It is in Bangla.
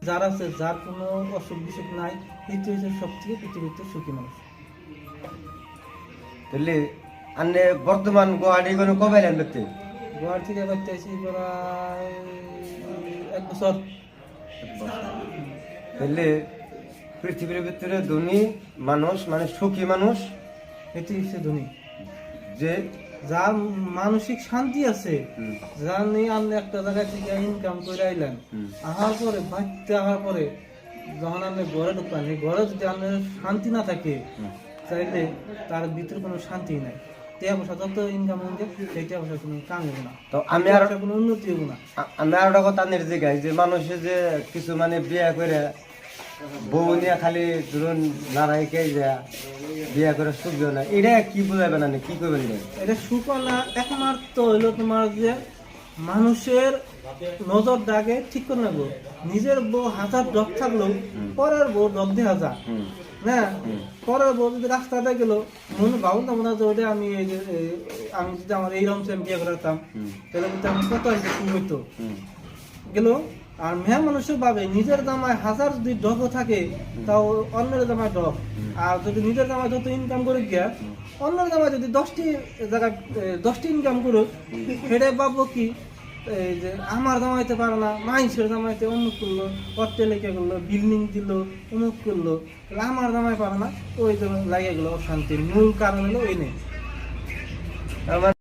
যার আছে, যার কোনো অসুখ বিসুখ নাই, এটি হচ্ছে সব থেকে পৃথিবীতে সুখী মানুষ। তাহলে আন্নে বর্তমান গুয়াহাটি কোনো কবে এলেন দেখতে? গোয়ার থেকে বাড়তে আসি প্রায় 1 বছর। তাহলে পৃথিবীর ভিতরে ধনী মানুষ মানে সুখী মানুষ এটি হচ্ছে ধনী, যে যার মানসিক শান্তি আছে, হুম, যার নিয়ে আপনি একটা জায়গা থেকে ইনকাম করে আইলেন, হুম, আসার পরে বাড়তে আসার পরে যখন আপনি ঘরে ঢুকবেন, এই ঘরে যদি আপনার শান্তি না থাকে, হুম। চাইলে তার ভিতরে কোনো শান্তি নাই। টাকা পয়সা যত ইনকাম হবে সেই টাকা পয়সা কোনো কাম হবে না, তো আমি আর কোনো উন্নতি হবে না। আমি আর একটা কথা আনের জিগাই যে মানুষে যে কিছু মানে বিয়ে করে বউ নিয়ে খালি ধরুন নারায়কে যায় বিয়ে করে সুখ দেয় না, এটা কি বুঝাবেন না কি করবেন এটা? এটা সুকলা একমাত্র হইলো তোমার যে মানুষের নজর দাগে ঠিক করে নেবো। নিজের বউ হাজার ডক থাকলেও পরের বউ ডক দেখা যায় হুম, না। পরের বউ যদি রাস্তাতে গেল, মনে ভাবুন না মনে হয় যে ওটা আমি আমি যদি আমার এইরকম সেম বিয়ে করতাম, হুম, তাহলে কিন্তু আমি কত হয়তো কি হইতো হুম, গেল। আর মেয়ে মানুষের ভাবে নিজের জামায় হাজার যদি ডক থাকে, তাও অন্যের জামায় ডক। আর যদি নিজের জামায় যত ইনকাম করে গিয়া, অন্যের জামায় যদি 10টি জায়গায় 10টি ইনকাম করুক, সেটাই ভাববো কি এই যে আমার জামাইতে পারে না, মাইন্সের জামাইতে অমুক করলো, অট্টালিকা করলো, বিল্ডিং দিল, অমুক করলো, তাহলে আমার জামাই পারে না, ওই জন্য লাগিয়ে গেলো অশান্তির মূল কারণ হলো এই নেই। তার মানে